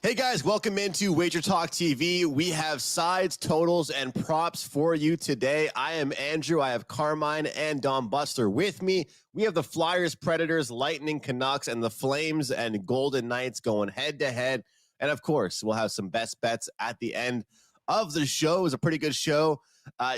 Hey guys, welcome into WagerTalk TV. We have sides, totals, and props for you today. I am Andrew. I have Carmine and Don Buster with me. We have the Flyers, Predators, Lightning, Canucks, and the Flames and Golden Knights going head-to-head. And of course, we'll have some best bets at the end of the show. It was a pretty good show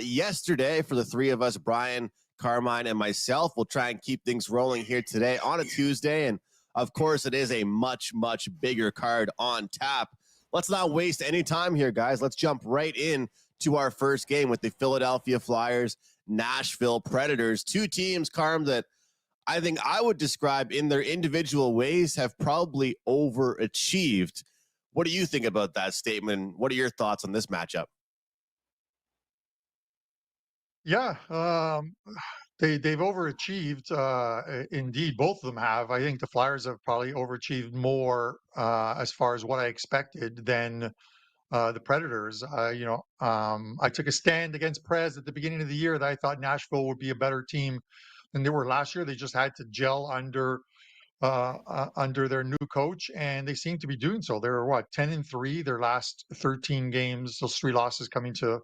yesterday for the three of us, Brian, Carmine, and myself. We'll try and keep things rolling here today on a Tuesday. And of course, it is a much, much bigger card on tap. Let's not waste any time here, guys. Let's jump right in to our first game with the Philadelphia Flyers, Nashville Predators. Two teams, Carm, that I think I would describe in their individual ways have probably overachieved. What do you think about that statement? What are your thoughts on this matchup? Yeah, they've overachieved. Indeed, both of them have. I think the Flyers have probably overachieved more as far as what I expected than the Predators. I took a stand against Prez at the beginning of the year that I thought Nashville would be a better team than they were last year. They just had to gel under their new coach, and they seem to be doing so. They're 10-3 their last 13 games. Those three losses coming to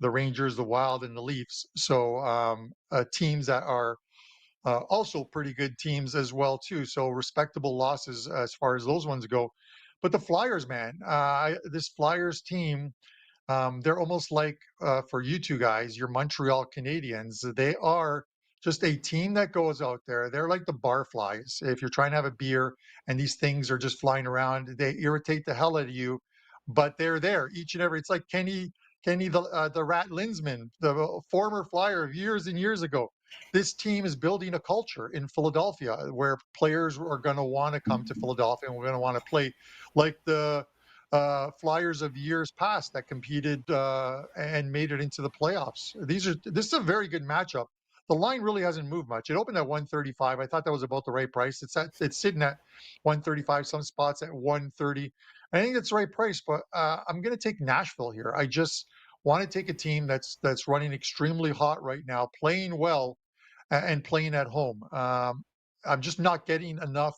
the Rangers, the Wild, and the Leafs. So teams that are also pretty good teams as well too. So respectable losses as far as those ones go. But the Flyers, man, this Flyers team, they're almost like for you two guys, your Montreal Canadiens. They are just a team that goes out there. They're like the barflies. If you're trying to have a beer and these things are just flying around, they irritate the hell out of you. But they're there each and every. It's like Kenny the Rat Linsman, the former Flyer of years and years ago. This team is building a culture in Philadelphia where players are going to want to come to Philadelphia and we're going to want to play like the Flyers of years past that competed and made it into the playoffs. This is a very good matchup. The line really hasn't moved much. It opened at 135. I thought that was about the right price. It's sitting at 135. Some spots at 130. I think that's the right price, but I'm going to take Nashville here. I just want to take a team that's running extremely hot right now, playing well, and playing at home. I'm just not getting enough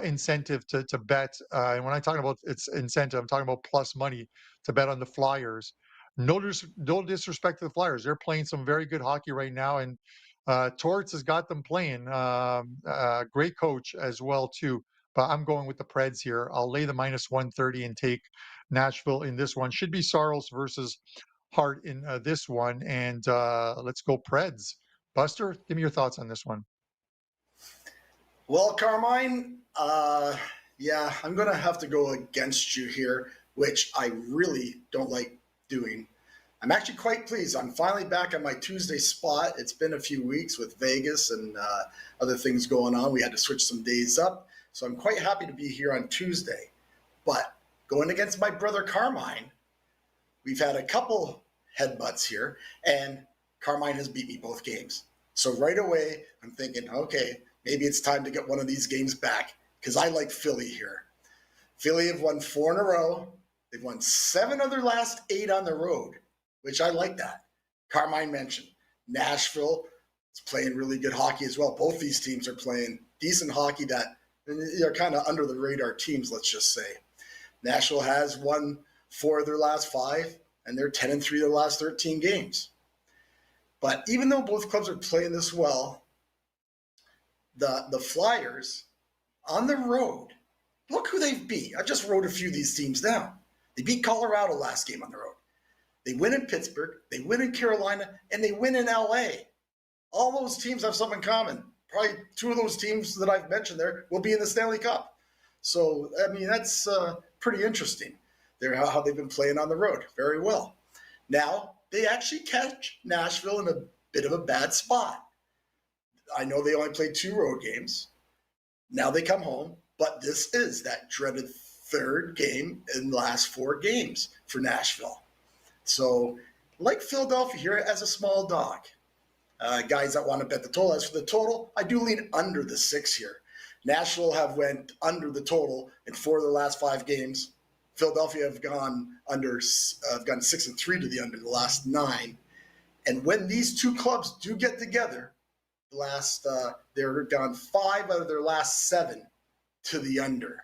incentive to bet. And when I talk about it's incentive, I'm talking about plus money to bet on the Flyers. No disrespect to the Flyers. They're playing some very good hockey right now. And Torts has got them playing. Great coach as well, too. But I'm going with the Preds here. I'll lay the minus 130 and take Nashville in this one. Should be Saros versus Hart in this one. And let's go Preds. Buster, give me your thoughts on this one. Well, Carmine, yeah, I'm going to have to go against you here, which I really don't like doing. I'm actually quite pleased. I'm finally back on my Tuesday spot. It's been a few weeks with Vegas and other things going on. We had to switch some days up. So I'm quite happy to be here on Tuesday. But going against my brother Carmine, we've had a couple headbutts here, and Carmine has beat me both games. So right away, I'm thinking, okay, maybe it's time to get one of these games back because I like Philly here. Philly have won 4 in a row. They've won 7 of their last 8 on the road, which I like that. Carmine mentioned Nashville is playing really good hockey as well. Both these teams are playing decent hockey that are kind of under the radar teams, let's just say. Nashville has won 4 of their last 5, and they're 10-3 their last 13 games. But even though both clubs are playing this well, the Flyers on the road, look who they've beat. I just wrote a few of these teams down. They beat Colorado last game on the road. They win in Pittsburgh, they win in Carolina, and they win in LA. All those teams have something in common. Probably 2 of those teams that I've mentioned there will be in the Stanley Cup. So, I mean, that's pretty interesting. They're how they've been playing on the road very well. Now, they actually catch Nashville in a bit of a bad spot. I know they only played 2 road games. Now they come home, but this is that dreaded 3rd game in the last 4 games for Nashville. So, like Philadelphia here as a small dog. Guys that want to bet the total. As for the total, I do lean under the 6 here. Nashville have went under the total in 4 of the last 5 games. Philadelphia have gone 6-3 to the under the last 9. And when these 2 clubs do get together, they're gone 5 out of their last 7 to the under.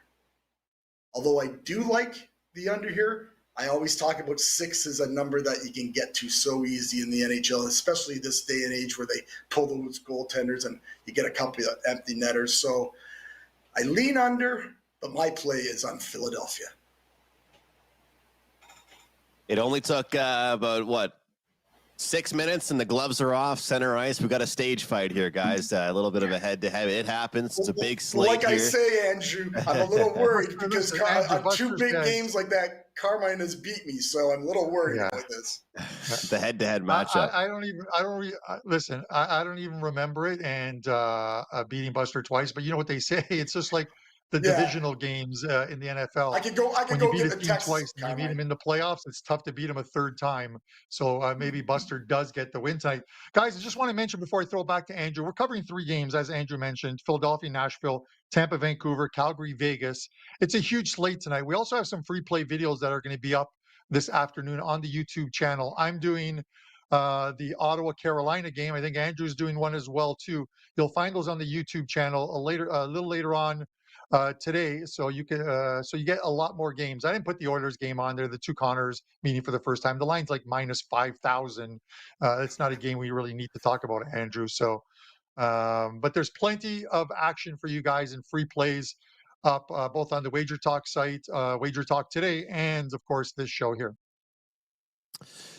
Although I do like the under here, I always talk about 6 as a number that you can get to so easy in the NHL, especially this day and age where they pull those goaltenders and you get a couple of empty netters. So I lean under, but my play is on Philadelphia. It only took about 6 minutes and the gloves are off, center ice. We've got a stage fight here, guys. A little bit of a head-to-head. It happens. It's a big slate like here. I say, Andrew, I'm a little worried because on 2 big games like that, Carmine has beat me, so I'm a little worried about this. The head-to-head matchup. I don't even remember it and beating Buster twice. But you know what they say? It's just like the divisional games in the NFL. I could go beat get a the team Texas, twice and you beat them in the playoffs. It's tough to beat them a third time. So maybe Buster does get the win tonight. Guys, I just want to mention before I throw it back to Andrew, we're covering 3 games, as Andrew mentioned: Philadelphia, Nashville, Tampa, Vancouver, Calgary, Vegas. It's a huge slate tonight. We also have some free play videos that are going to be up this afternoon on the YouTube channel. I'm doing the Ottawa Carolina game. I think Andrew's doing one as well too. You'll find those on the YouTube channel a little later on today, so you get a lot more games. I didn't put the Oilers game on there, the 2 Connors meeting for the first time. The line's like minus 5,000. It's not a game we really need to talk about, Andrew. So, but there's plenty of action for you guys and free plays up both on the WagerTalk site, WagerTalk today, and of course this show here.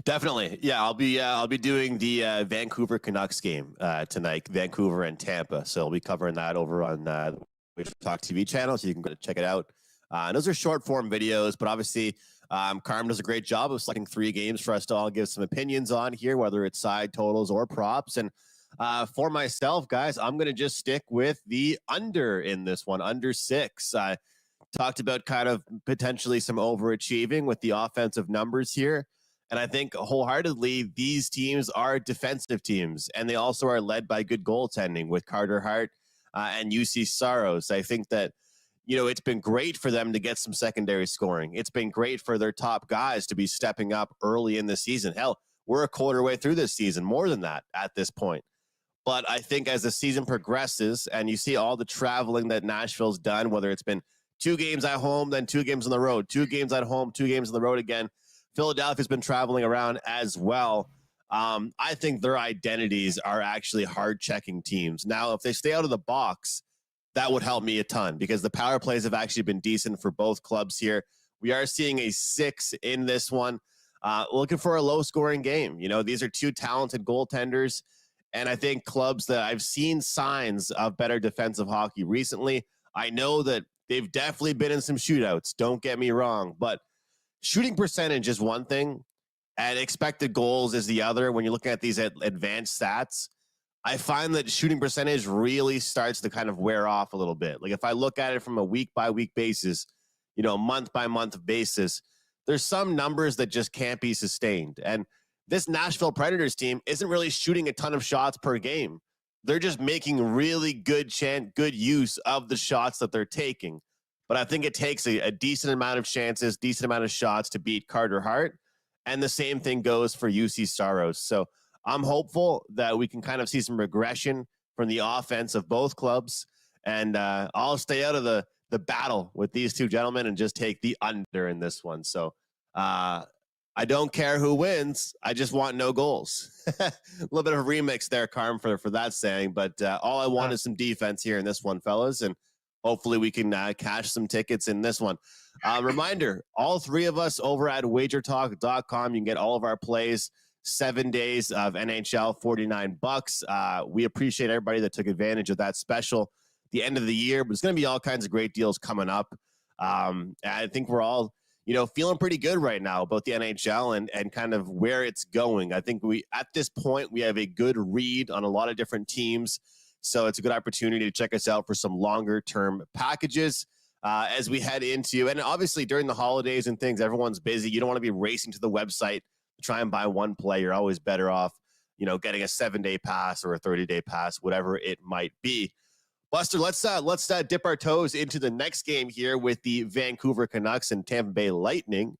Definitely. Yeah, I'll be doing the Vancouver Canucks game tonight, Vancouver and Tampa. So I'll be covering that over on WagerTalk TV channel, so you can go check it out. And those are short form videos, but obviously Carm does a great job of selecting 3 games for us to all give some opinions on here, whether it's side totals or props. And for myself, guys, I'm going to just stick with the under in this one, under 6. I talked about kind of potentially some overachieving with the offensive numbers here. And I think wholeheartedly, these teams are defensive teams, and they also are led by good goaltending with Carter Hart and UC Saros. I think that, it's been great for them to get some secondary scoring. It's been great for their top guys to be stepping up early in the season. Hell, we're a quarter way through this season, more than that at this point. But I think as the season progresses and you see all the traveling that Nashville's done, whether it's been 2 games at home, then 2 games on the road, 2 games at home, 2 games on the road again, Philadelphia's been traveling around as well. I think their identities are actually hard-checking teams. Now, if they stay out of the box, that would help me a ton because the power plays have actually been decent for both clubs here. We are seeing a 6 in this one. Looking for a low-scoring game. These are 2 talented goaltenders, and I think clubs that I've seen signs of better defensive hockey recently. I know that they've definitely been in some shootouts. Don't get me wrong, but shooting percentage is one thing, and expected goals is the other. When you're looking at these advanced stats, I find that shooting percentage really starts to kind of wear off a little bit. Like if I look at it from a week-by-week basis, month-by-month basis, there's some numbers that just can't be sustained. And this Nashville Predators team isn't really shooting a ton of shots per game. They're just making really good use of the shots that they're taking. But I think it takes a decent amount of chances, decent amount of shots to beat Carter Hart. And the same thing goes for UC Saros. So I'm hopeful that we can kind of see some regression from the offense of both clubs. And I'll stay out of the battle with these 2 gentlemen and just take the under in this one. So I don't care who wins. I just want no goals. A little bit of a remix there, Carm, for that saying. But all I want is some defense here in this one, fellas. And hopefully we can cash some tickets in this one. Reminder, all 3 of us over at WagerTalk.com, you can get all of our plays, 7 days of NHL, $49. We appreciate everybody that took advantage of that special at the end of the year. But there's going to be all kinds of great deals coming up. I think we're all, feeling pretty good right now about the NHL and kind of where it's going. I think at this point, we have a good read on a lot of different teams. So it's a good opportunity to check us out for some longer term packages as we head into, and obviously during the holidays and things, everyone's busy. You don't want to be racing to the website to try and buy one play. You're always better off, getting a 7-day pass or a 30-day pass, whatever it might be. Buster, let's dip our toes into the next game here with the Vancouver Canucks and Tampa Bay Lightning.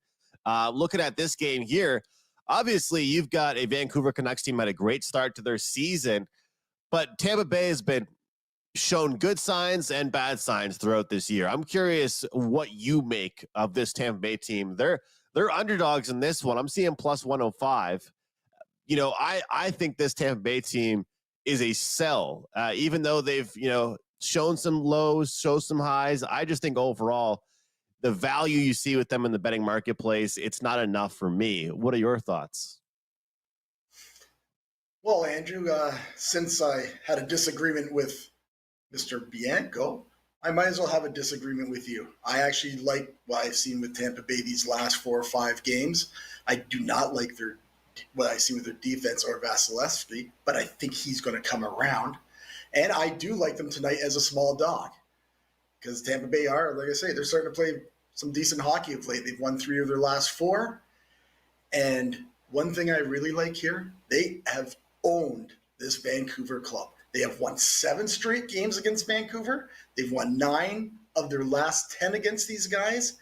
Looking at this game here, obviously you've got a Vancouver Canucks team had a great start to their season, but Tampa Bay has been shown good signs and bad signs throughout this year. I'm curious what you make of this Tampa Bay team. They're underdogs in this one. I'm seeing plus 105. I think this Tampa Bay team is a sell, even though they've, shown some lows, show some highs. I just think overall, the value you see with them in the betting marketplace, it's not enough for me. What are your thoughts? Well, Andrew, since I had a disagreement with Mr. Bianco, I might as well have a disagreement with you. I actually like what I've seen with Tampa Bay these last 4 or 5 games. I do not like what I see with their defense or Vasilevsky, but I think he's going to come around. And I do like them tonight as a small dog because Tampa Bay are, like I say, they're starting to play some decent hockey of late. They've won 3 of their last 4. And one thing I really like here, they have owned this Vancouver club. They have won 7 straight games against Vancouver. They've won 9 of their last 10 against these guys.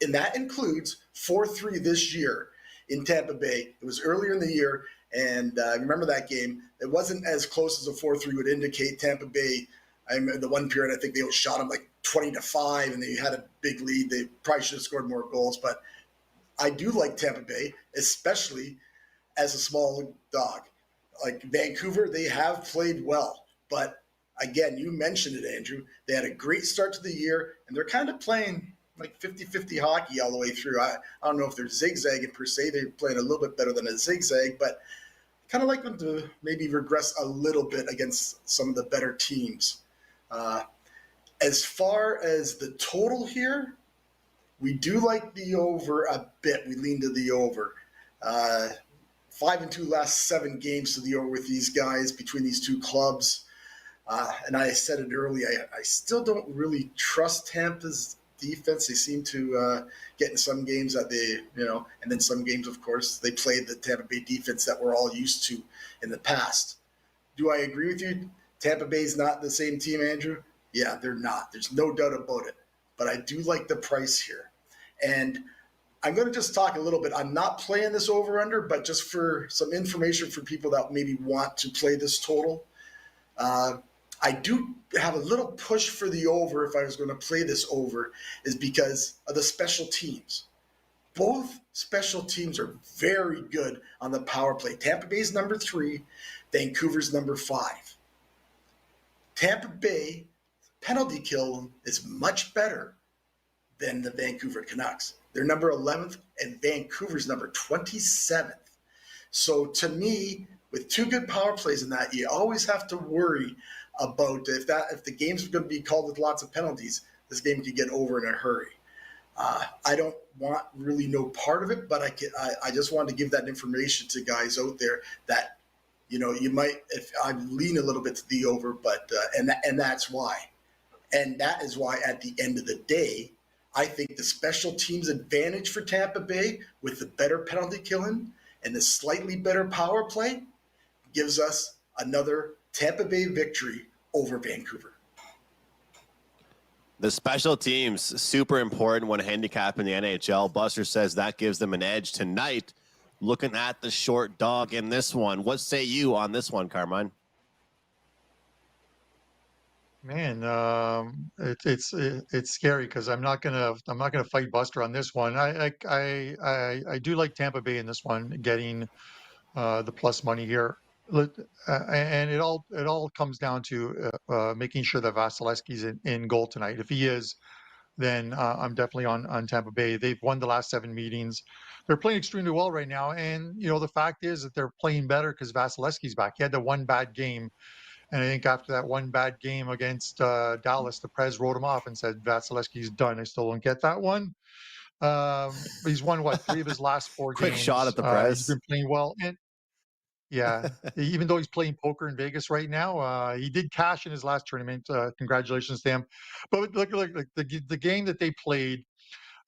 And that includes 4-3 this year in Tampa Bay. It was earlier in the year. And I remember that game. It wasn't as close as a 4-3 would indicate. Tampa Bay, I remember the one period, I think they outshot them like 20-5, and they had a big lead. They probably should have scored more goals. But I do like Tampa Bay, especially as a small dog. Like Vancouver, they have played well. But again, you mentioned it, Andrew. They had a great start to the year, and they're kind of playing like 50-50 hockey all the way through. I don't know if they're zigzagging per se. They're playing a little bit better than a zigzag, but kind of like them to maybe regress a little bit against some of the better teams. As far as the total here, we do like the over a bit. We lean to the over. 5-2 last 7 games to the over with these guys between these two clubs. And I said it earlier, I still don't really trust Tampa's defense. They seem to get in some games that they, and then some games, of course, they played the Tampa Bay defense that we're all used to in the past. Do I agree with you? Tampa Bay's not the same team, Andrew? Yeah, they're not. There's no doubt about it. But I do like the price here. And I'm going to just talk a little bit. I'm not playing this over-under, but just for some information for people that maybe want to play this total, I do have a little push for the over if I was going to play this over, is because of the special teams. Both special teams are very good on the power play. Tampa Bay's number 3, Vancouver's number 5. Tampa Bay penalty kill is much better than the Vancouver Canucks. They're number 11th, and Vancouver's number 27th. So to me, with 2 good power plays in that, you always have to worry about if the game's going to be called with lots of penalties, this game could get over in a hurry. I don't want really no part of it, but I just wanted to give that information to guys out there that, you might, if I lean a little bit to the over, but and that's why. And that is why at the end of the day, I think the special teams advantage for Tampa Bay with the better penalty killing and the slightly better power play gives us another Tampa Bay victory over Vancouver. The special teams, super important when handicapping the NHL. Buster says that gives them an edge tonight. Looking at the short dog in this one. What say you on this one, Carmine? Man, it's scary because I'm not gonna fight Buster on this one. I do like Tampa Bay in this one, getting the plus money here. And it all comes down to making sure that Vasilevsky's in goal tonight. If he is, then I'm definitely on Tampa Bay. They've won the last 7 meetings. They're playing extremely well right now, and the fact is that they're playing better because Vasilevsky's back. He had the one bad game. And I think after that one bad game against Dallas, the Prez wrote him off and said, Vasilevsky's done. I still don't get that one. He's won, 3 of his last 4 Quick games. shot at the He's Prez. been playing well. And yeah, even though he's playing poker in Vegas right now, he did cash in his last tournament. Congratulations to him. But look the game that they played.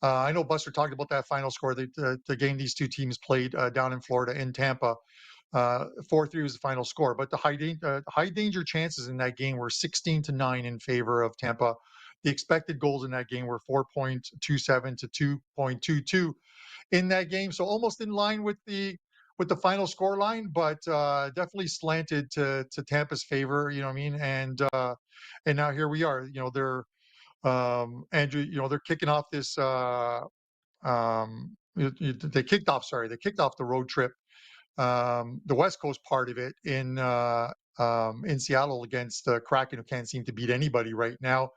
I know Buster talked about that final score. The game these two teams played down in Florida, in Tampa. 4-3 was the final score, but the high danger chances in that game were 16-9 in favor of Tampa. The expected goals in that game were 4.27 to 2.22 in that game, so almost in line with with the final score line, but definitely slanted to Tampa's favor. You know what I mean? And now here we are. You know, they're Andrew. You know, they're kicking off this. They kicked off. Sorry, they kicked off the road trip, the West Coast part of it in Seattle against the Kraken, who can't seem to beat anybody right now.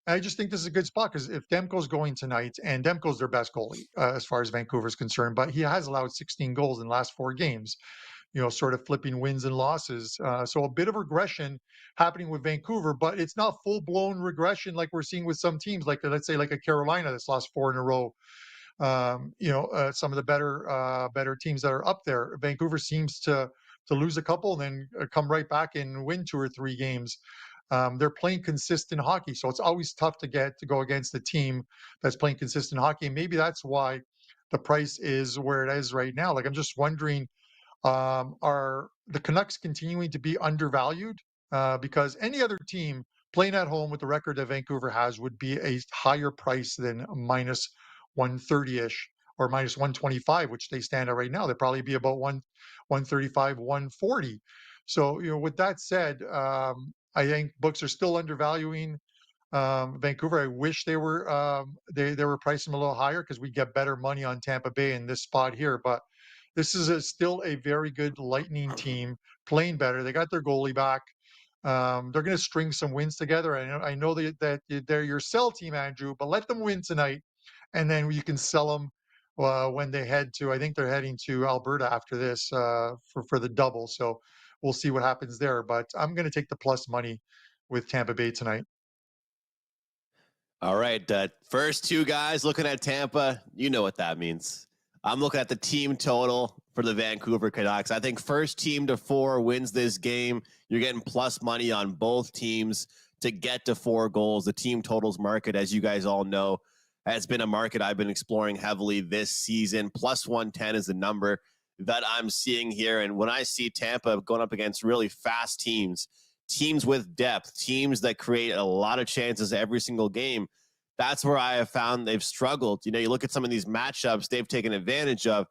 I just think this is a good spot because if Demko's going tonight, and Demko's their best goalie as far as Vancouver's concerned, but he has allowed 16 goals in the last 4 games, you know, sort of flipping wins and losses. So a bit of regression happening with Vancouver, but it's not full blown regression like we're seeing with some teams, like let's say like a Carolina that's lost 4 in a row. Some of the better teams that are up there. Vancouver seems to lose a couple and then come right back and win 2 or 3 games. They're playing consistent hockey, so it's always tough to go against a team that's playing consistent hockey. And maybe that's why the price is where it is right now. Like, I'm just wondering, are the Canucks continuing to be undervalued? Because any other team playing at home with the record that Vancouver has would be a higher price than minus 130-ish or minus 125, which they stand at right now. They'd probably be about 135, 140. So, you know, with that said, I think books are still undervaluing Vancouver. I wish they were they were pricing them a little higher because we get better money on Tampa Bay in this spot here. But this is still a very good Lightning team playing better. They got their goalie back. They're going to string some wins together. I know that they're your sell team, Andrew, but let them win tonight, and then you can sell them when they head to. I think they're heading to Alberta after this for the double. So we'll see what happens there. But I'm going to take the plus money with Tampa Bay tonight. All right, first 2 guys looking at Tampa, you know what that means. I'm looking at the team total for the Vancouver Canucks. I think first team to 4 wins this game. You're getting plus money on both teams to get to 4 goals. The team totals market, as you guys all know, has been a market I've been exploring heavily this season. Plus 110 is the number that I'm seeing here. And when I see Tampa going up against really fast teams with depth, teams that create a lot of chances every single game, that's where I have found they've struggled. You know, you look at some of these matchups they've taken advantage of.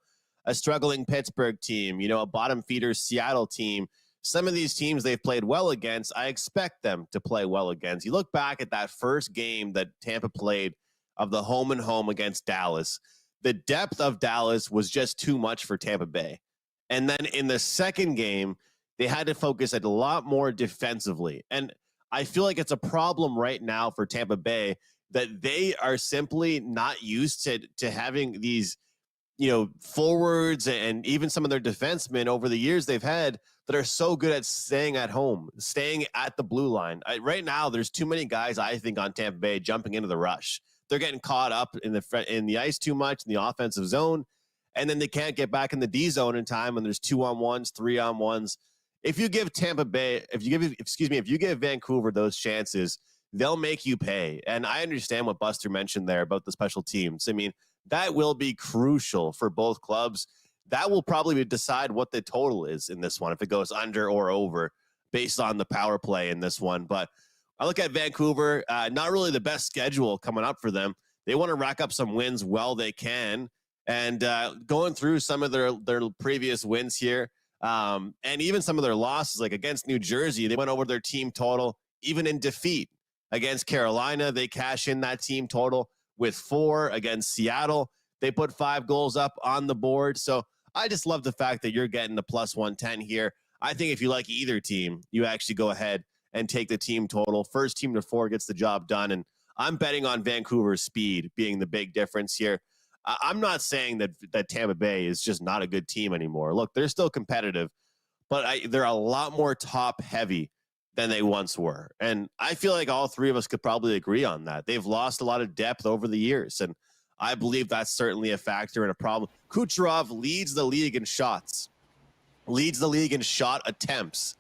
A struggling Pittsburgh team, you know, a bottom feeder Seattle team. Some of these teams they've played well against, I expect them to play well against. You look back at that first game that Tampa played of the home and home against Dallas. The depth of Dallas was just too much for Tampa Bay. And then in the second game, they had to focus a lot more defensively. And I feel like it's a problem right now for Tampa Bay that they are simply not used to having these, you know, forwards and even some of their defensemen over the years they've had that are so good at staying at home, staying at the blue line. Right now, there's too many guys, I think, on Tampa Bay jumping into the rush. They're getting caught up in the ice too much in the offensive zone, and then they can't get back in the D zone in time when there's 2-on-1s, 3-on-1s. If you give Vancouver those chances, they'll make you pay. And I understand what Buster mentioned there about the special teams. I mean, that will be crucial for both clubs. That will probably decide what the total is in this one, if it goes under or over based on the power play in this one. But I look at Vancouver, not really the best schedule coming up for them. They want to rack up some wins while they can. And going through some of their previous wins here, and even some of their losses, like against New Jersey, they went over their team total, even in defeat. Against Carolina, they cash in that team total with 4. Against Seattle, they put 5 goals up on the board. So I just love the fact that you're getting the plus 110 here. I think if you like either team, you actually go ahead and take the team total. First team to 4 gets the job done. And I'm betting on Vancouver's speed being the big difference here. I'm not saying that Tampa Bay is just not a good team anymore. Look, they're still competitive, but they're a lot more top heavy than they once were. And I feel like all 3 of us could probably agree on that. They've lost a lot of depth over the years, and I believe that's certainly a factor and a problem. Kucherov leads the league in shots, leads the league in shot attempts.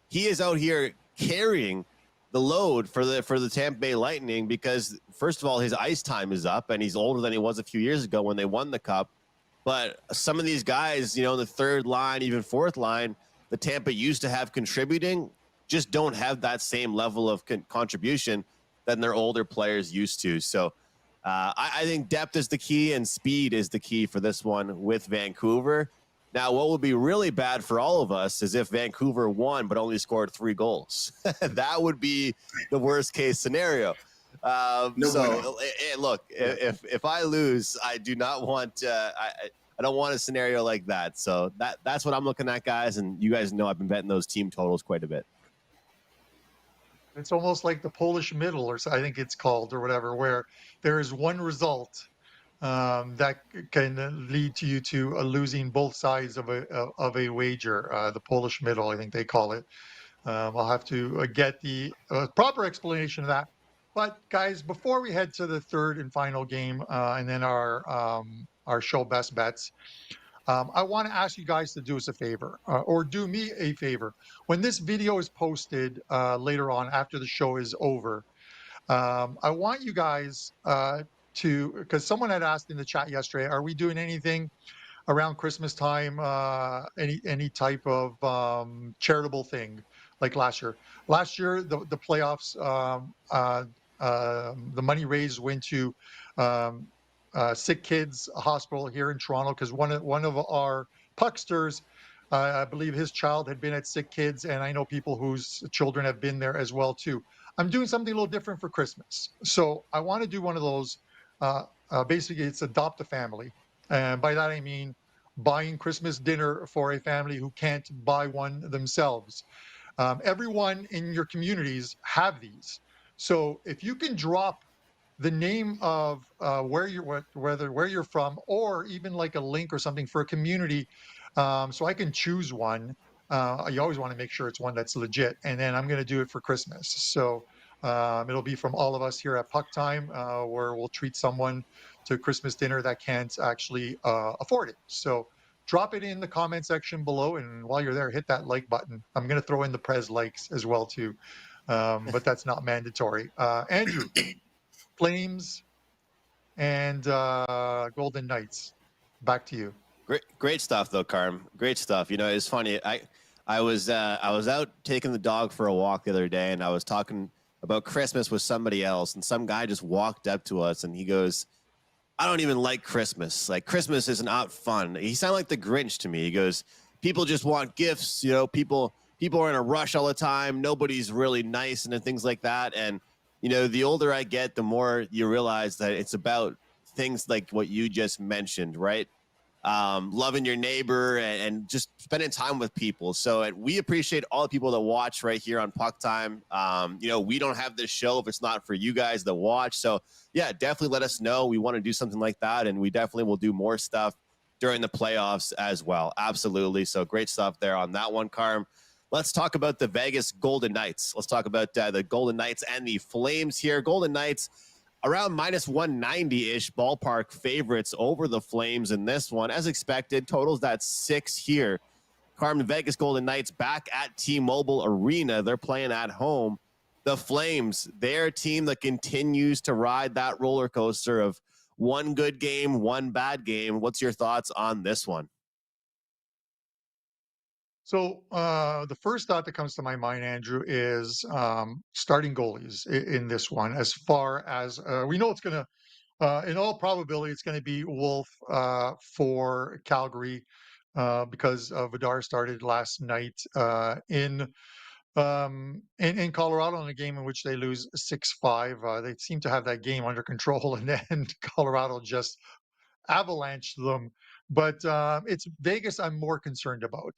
He is out here carrying the load for the Tampa Bay Lightning because, first of all, his ice time is up, and he's older than he was a few years ago when they won the Cup. But some of these guys, you know, the 3rd line, even 4th line, the Tampa used to have contributing, just don't have that same level of contribution than their older players used to. So I think depth is the key and speed is the key for this one with Vancouver. Now, what would be really bad for all of us is if Vancouver won but only scored 3 goals. That would be the worst case scenario. Look, if I lose, I do not want I don't want a scenario like that. So that's what I'm looking at, guys. And you guys know I've been betting those team totals quite a bit. It's almost like the Polish middle, or so I think it's called, or whatever, where there is one result that can lead to you to losing both sides of a wager. The Polish middle, I think they call it. I'll have to get the proper explanation of that. But guys, before we head to the third and final game, and then our show best bets, I want to ask you guys to do us a favor, or do me a favor. When this video is posted later on after the show is over, I want you guys because someone had asked in the chat yesterday, are we doing anything around Christmas time, any type of charitable thing like last year? Last year, the playoffs, the money raised went to Sick Kids Hospital here in Toronto because one of our pucksters, I believe his child had been at Sick Kids, and I know people whose children have been there as well too. I'm doing something a little different for Christmas, so I want to do one of those. Basically, it's adopt a family, and by that I mean buying Christmas dinner for a family who can't buy one themselves. Everyone in your communities have these, so if you can drop the name of where you're from, or even like a link or something for a community, so I can choose one. You always want to make sure it's one that's legit, and then I'm going to do it for Christmas. So it'll be from all of us here at PuckTime, where we'll treat someone to Christmas dinner that can't actually afford it. So drop it in the comment section below, and while you're there, hit that like button. I'm going to throw in the Prez likes as well too, but that's not mandatory. Andrew, Flames and Golden Knights. Back to you. Great stuff though, Carm. Great stuff. You know, it's funny. I was out taking the dog for a walk the other day, and I was talking about Christmas with somebody else, and some guy just walked up to us and he goes, "I don't even like Christmas. Like, Christmas isn't out fun." He sounded like the Grinch to me. He goes, "People just want gifts. You know, people are in a rush all the time. Nobody's really nice and things like that." And you know, the older I get, the more you realize that it's about things like what you just mentioned, right? Loving your neighbor and just spending time with people. So we appreciate all the people that watch right here on Puck Time. You know, we don't have this show if it's not for you guys that watch. So yeah, definitely let us know. We want to do something like that, and we definitely will do more stuff during the playoffs as well. Absolutely. So great stuff there on that one, Carm. Let's talk about the Vegas Golden Knights. Let's talk about the Golden Knights and the Flames here. Golden Knights around minus 190-ish ballpark favorites over the Flames in this one. As expected, totals that 6 here. Carmen, Vegas Golden Knights back at T-Mobile Arena. They're playing at home. The Flames, they're a team that continues to ride that roller coaster of one good game, one bad game. What's your thoughts on this one? So the first thought that comes to my mind, Andrew, is starting goalies in this one. As far as we know, it's going to, in all probability, it's going to be Wolf for Calgary because Vidar started last night in Colorado in a game in which they lose 6-5. They seem to have that game under control, and then Colorado just avalanche them. But it's Vegas I'm more concerned about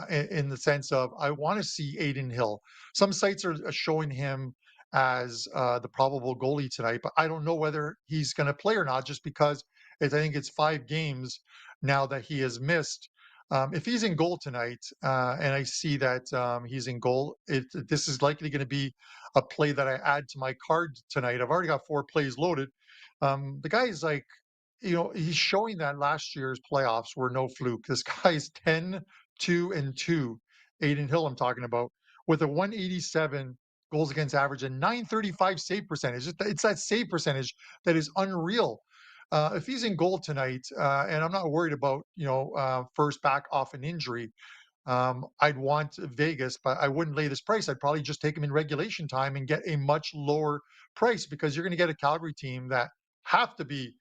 in the sense of I want to see Aiden Hill. Some sites are showing him as the probable goalie tonight, but I don't know whether he's going to play or not just because I think it's 5 games now that he has missed. If he's in goal tonight, and I see that he's in goal, this is likely going to be a play that I add to my card tonight. I've already got 4 plays loaded. The guy is like, you know, he's showing that last year's playoffs were no fluke. This guy's 10-2-2, Aiden Hill I'm talking about, with a 187 goals against average and 935 save percentage. It's that save percentage that is unreal. If he's in goal tonight, and I'm not worried about, you know, first back off an injury, I'd want Vegas, but I wouldn't lay this price. I'd probably just take him in regulation time and get a much lower price because you're going to get a Calgary team that have to be,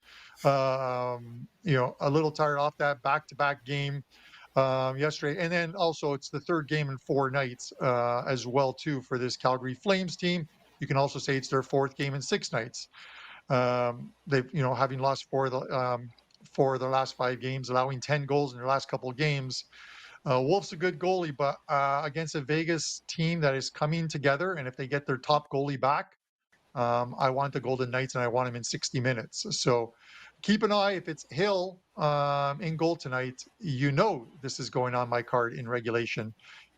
a little tired off that back-to-back game yesterday. And then also it's the third game in 4 nights as well, too, for this Calgary Flames team. You can also say it's their 4th game in 6 nights. They've, having lost 4 of their last 5 games, allowing 10 goals in their last couple of games. Wolf's a good goalie, but against a Vegas team that is coming together, and if they get their top goalie back, I want the Golden Knights, and I want him in 60 minutes. So keep an eye. If it's Hill in goal tonight, this is going on my card in regulation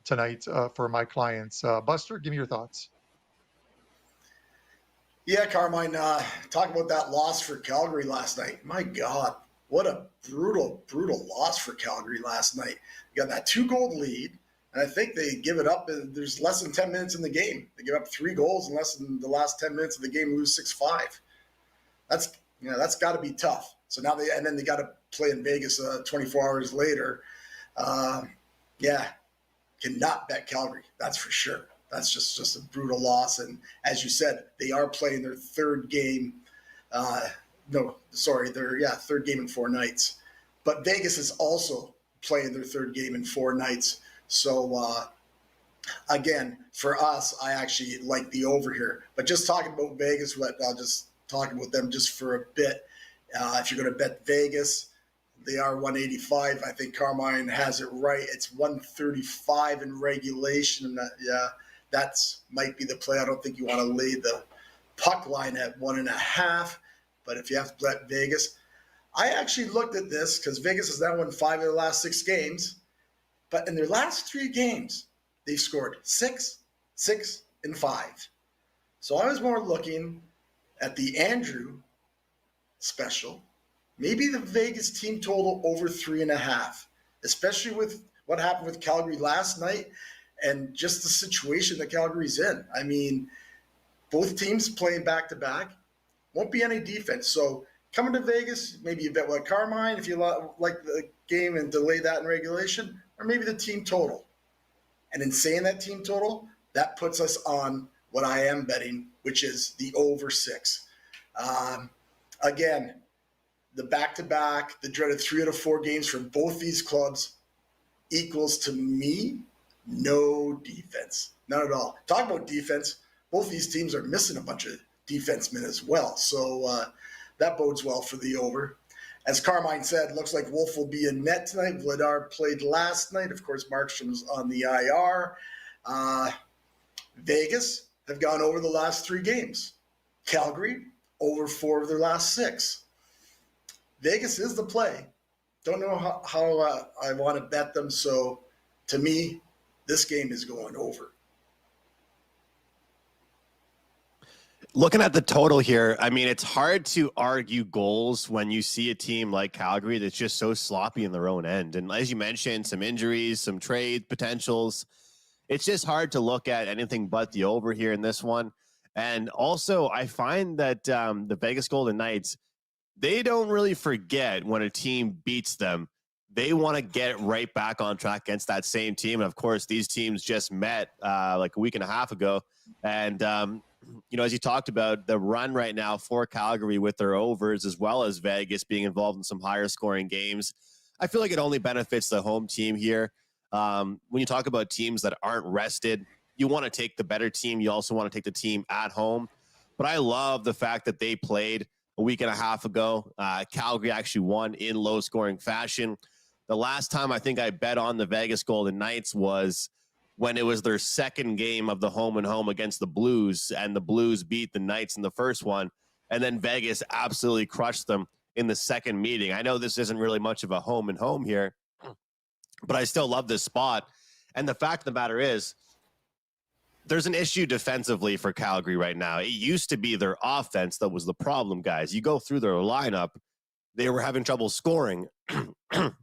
tonight for my clients. Buster, give me your thoughts. Yeah, Carmine, talk about that loss for Calgary last night. My God, what a brutal, brutal loss for Calgary last night. You got that 2-goal lead, and I think they give it up. There's less than 10 minutes in the game. They give up 3 goals in less than the last 10 minutes of the game, lose 6-5. That's got to be tough. So now then they got to play in Vegas 24 hours later. Cannot bet Calgary. That's for sure. That's just a brutal loss. And as you said, they are playing their third game. Third game in 4 nights. But Vegas is also playing their third game in 4 nights. So, again, for us, I actually like the over here. But just talking about Vegas, I'll just talk about them just for a bit. If you're going to bet Vegas, they are 185. I think Carmine has it right. It's 135 in regulation. And that's might be the play. I don't think you want to lay the puck line at 1.5. But if you have to bet Vegas, I actually looked at this because Vegas has now won 5 of their last 6 games. But in their last 3 games, they've scored 6, 6, and 5. So I was more looking at the Andrew special, maybe the Vegas team total over 3.5, especially with what happened with Calgary last night and just the situation that Calgary's in. I mean, both teams playing back-to-back, won't be any defense. So coming to Vegas, maybe you bet what Carmine if you like the game and delay that in regulation, or maybe the team total. And in saying that team total, that puts us on what I am betting, which is the over 6. Again, the back-to-back, the dreaded 3 out of 4 games for both these clubs equals to me no defense. None at all. Talk about defense. Both these teams are missing a bunch of defensemen as well. So that bodes well for the over. As Carmine said, looks like Wolf will be in net tonight. Vladar played last night. Of course, Markstrom's on the IR. Vegas have gone over the last 3 games. Calgary, over 4 of their last 6. Vegas is the play. Don't know how I want to bet them. So to me, this game is going over. Looking at the total here, I mean, it's hard to argue goals when you see a team like Calgary that's just so sloppy in their own end. And as you mentioned, some injuries, some trade potentials. It's just hard to look at anything but the over here in this one. And also, I find that the Vegas Golden Knights, they don't really forget when a team beats them. They want to get right back on track against that same team. And, of course, these teams just met like a week and a half ago. And, as you talked about, the run right now for Calgary with their overs as well as Vegas being involved in some higher scoring games, I feel like it only benefits the home team here. When you talk about teams that aren't rested, you want to take the better team. You also want to take the team at home. But I love the fact that they played a week and a half ago. Calgary actually won in low-scoring fashion. The last time I think I bet on the Vegas Golden Knights was when it was their second game of the home and home against the Blues, and the Blues beat the Knights in the first one, and then Vegas absolutely crushed them in the second meeting. I know this isn't really much of a home and home here, but I still love this spot. And the fact of the matter is, there's an issue defensively for Calgary right now. It used to be their offense that was the problem, guys. You go through their lineup, they were having trouble scoring.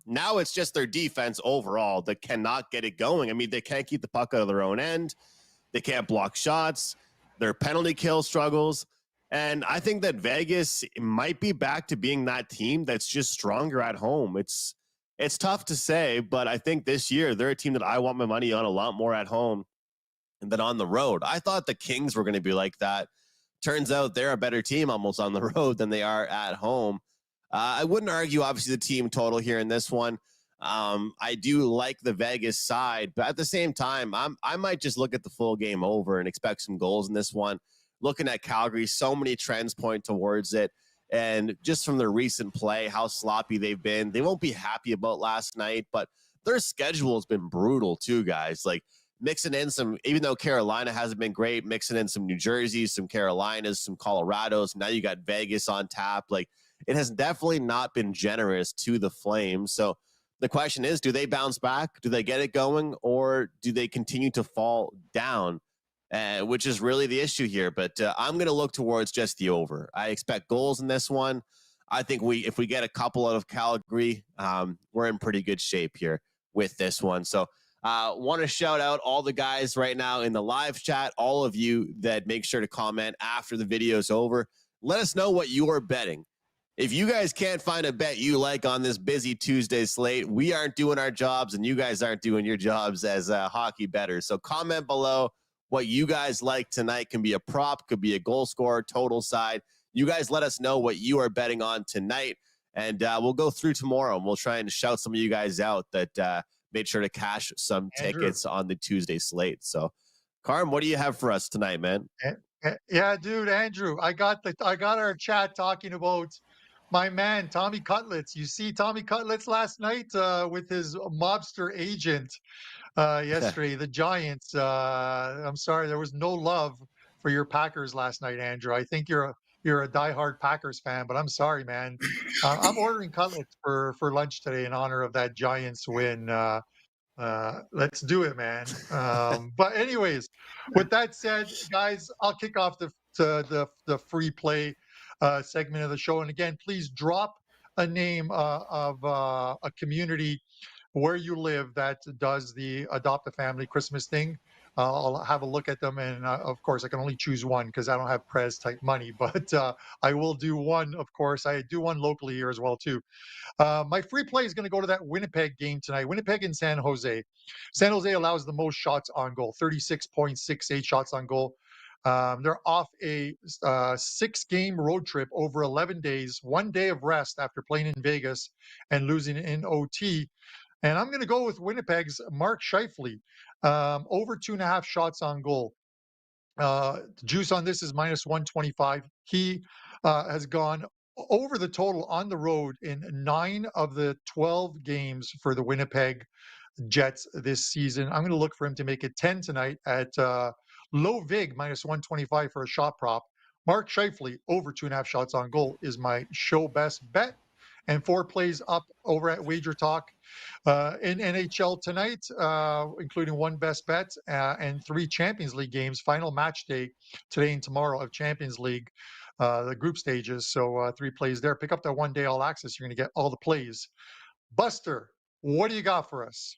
Now it's just their defense overall that cannot get it going. I mean, they can't keep the puck out of their own end. They can't block shots. Their penalty kill struggles. And I think that Vegas might be back to being that team that's just stronger at home. It's tough to say, but I think this year they're a team that I want my money on a lot more at home than on the road. I thought the Kings were going to be like that turns out they're a better team almost on the road than they are at home. I wouldn't argue, obviously, the team total here in this one. I do like the Vegas side, but at the same time, I might just look at the full game over and expect some goals in this one. Looking at Calgary, so many trends point towards it. And just from their recent play, how sloppy they've been, they won't be happy about last night, but their schedule has been brutal too, guys. Like mixing in some, even though Carolina hasn't been great, mixing in some New Jerseys, some Carolinas, some Colorados. Now you got Vegas on tap. Like it has definitely not been generous to the Flames. So the question is, do they bounce back? Do they get it going? Or do they continue to fall down? Which is really the issue here. But I'm going to look towards just the over. I expect goals in this one. I think if we get a couple out of Calgary, we're in pretty good shape here with this one. So want to shout out all the guys right now in the live chat, all of you that make sure to comment after the video is over. Let us know what you are betting. If you guys can't find a bet you like on this busy Tuesday slate, we aren't doing our jobs and you guys aren't doing your jobs as hockey bettors. So comment below what you guys like tonight. Can be a prop, could be a goal scorer, total side. You guys let us know what you are betting on tonight, and we'll go through tomorrow, and we'll try and shout some of you guys out that made sure to cash some tickets on the Tuesday slate. So, Carm, what do you have for us tonight, man? Yeah, dude, Andrew, I got our chat talking about my man, Tommy Cutlets. You see Tommy Cutlets last night with his mobster agent yesterday, the Giants. I'm sorry, there was no love for your Packers last night, Andrew. I think you're a diehard Packers fan, but I'm sorry, man. I'm ordering cutlets for lunch today in honor of that Giants win. Let's do it, man. But anyways, with that said, guys, I'll kick off the free play segment of the show. And again, please drop a name of a community where you live that does the adopt a family Christmas thing. I'll have a look at them, and of course, I can only choose one because I don't have Prez type money. But I will do one, of course. I do one locally here as well too. My free play is going to go to that Winnipeg game tonight. Winnipeg and San Jose. San Jose allows the most shots on goal, 36.68 shots on goal. They're off a 6-game road trip over 11 days, 1 day of rest after playing in Vegas and losing in OT. And I'm going to go with Winnipeg's Mark Scheifele, over 2.5 shots on goal. Juice on this is -125. He has gone over the total on the road in 9 of the 12 games for the Winnipeg Jets this season. I'm going to look for him to make it 10 tonight at low vig -125 for a shot prop. Mark Scheifele over 2.5 shots on goal is my show best bet. And 4 plays up over at WagerTalk in NHL tonight, including 1 best bet and 3 Champions League games. Final match day today and tomorrow of Champions League, the group stages. So 3 plays there. Pick up that 1 day all access. You're going to get all the plays. Buster, what do you got for us?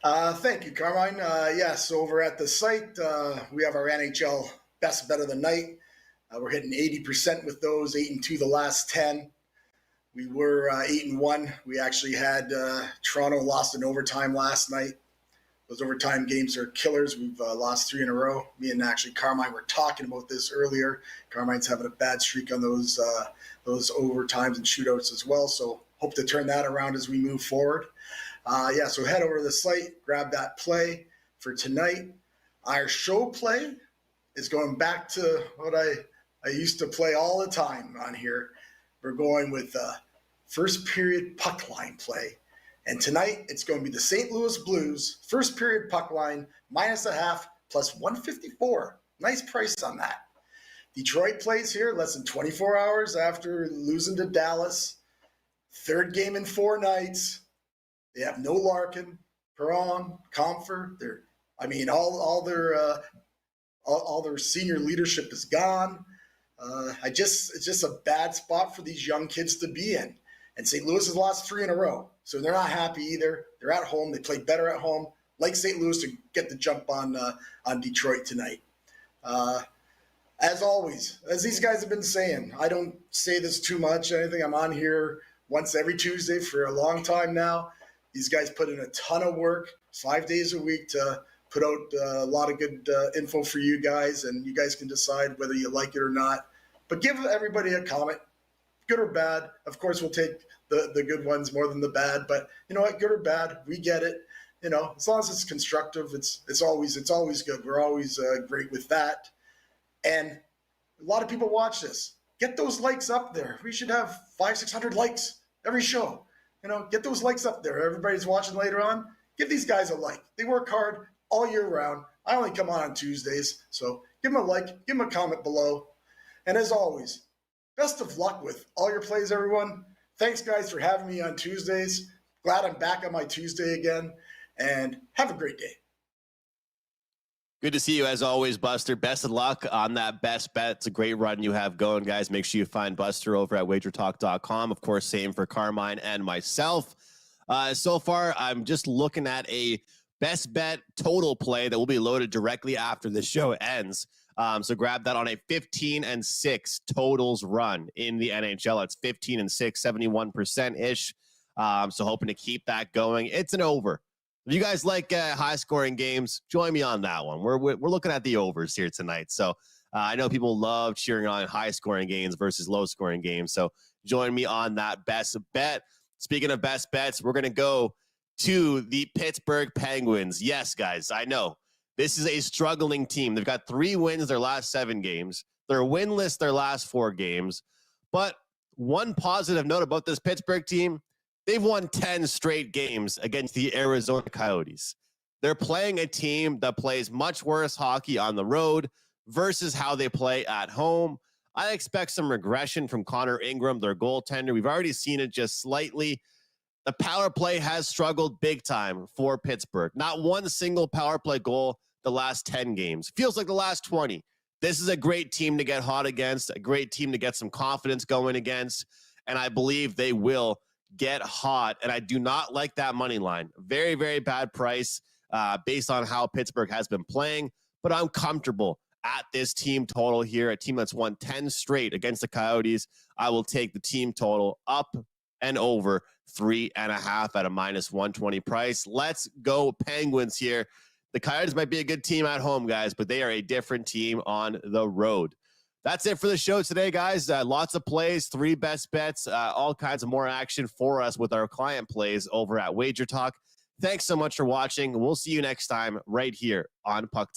Thank you, Carmine. Yes, over at the site, we have our NHL best bet of the night. We're hitting 80% with those, 8-2 the last 10. We were 8-1. We actually had Toronto lost in overtime last night. Those overtime games are killers. We've lost 3 in a row. Me and actually Carmine were talking about this earlier. Carmine's having a bad streak on those overtimes and shootouts as well. So hope to turn that around as we move forward. So head over to the site, grab that play for tonight. Our show play is going back to what I used to play all the time on here. We're going with first period puck line play. And tonight, it's going to be the St. Louis Blues, first period puck line, -0.5, plus 154. Nice price on that. Detroit plays here less than 24 hours after losing to Dallas. 3rd game in 4 nights. They have no Larkin, Perron, Comfort. All their senior leadership is gone. It's just a bad spot for these young kids to be in. And St. Louis has lost 3 in a row. So they're not happy either. They're at home. They play better at home. Like St. Louis to get the jump on Detroit tonight. As always, as these guys have been saying, I don't say this too much. I think I'm on here once every Tuesday for a long time now. These guys put in a ton of work, 5 days a week to put out a lot of good info for you guys, and you guys can decide whether you like it or not. But give everybody a comment, good or bad. Of course, we'll take the good ones more than the bad. But you know what, good or bad, we get it. You know, as long as it's constructive, it's always good. We're always great with that. And a lot of people watch this. Get those likes up there. We should have 500-600 likes every show. You know, get those likes up there. Everybody's watching later on. Give these guys a like. They work hard all year round. I only come on Tuesdays, so give them a like, give them a comment below. And as always, best of luck with all your plays, everyone. Thanks, guys, for having me on Tuesdays. Glad I'm back on my Tuesday again. And have a great day. Good to see you as always, Buster. Best of luck on that best bet. It's a great run you have going, guys. Make sure you find Buster over at WagerTalk.com. Of course, same for Carmine and myself. So far, I'm just looking at a best bet total play that will be loaded directly after the show ends. So grab that on a 15-6 totals run in the NHL. It's 15-6, 71%-ish. So hoping to keep that going. It's an over. If you guys like high-scoring games, join me on that one. We're looking at the overs here tonight. So I know people love cheering on high-scoring games versus low-scoring games. So join me on that best bet. Speaking of best bets, we're going to go to the Pittsburgh Penguins. Yes, guys, I know. This is a struggling team. They've got 3 wins their last 7 games. They're winless their last 4 games. But one positive note about this Pittsburgh team, they've won 10 straight games against the Arizona Coyotes. They're playing a team that plays much worse hockey on the road versus how they play at home. I expect some regression from Connor Ingram, their goaltender. We've already seen it just slightly. The power play has struggled big time for Pittsburgh. Not one single power play goal the last 10 games. Feels like the last 20. This is a great team to get hot against, a great team to get some confidence going against, and I believe they will get hot. And I do not like that money line. Very, very bad price based on how Pittsburgh has been playing, but I'm comfortable at this team total here, a team that's won 10 straight against the Coyotes. I will take the team total up and over 3.5 at a -120 price. Let's go Penguins here. The Coyotes might be a good team at home, guys, but they are a different team on the road. That's it for the show today, guys. Lots of plays, 3 best bets, all kinds of more action for us with our client plays over at WagerTalk. Thanks so much for watching. We'll see you next time right here on PuckTime.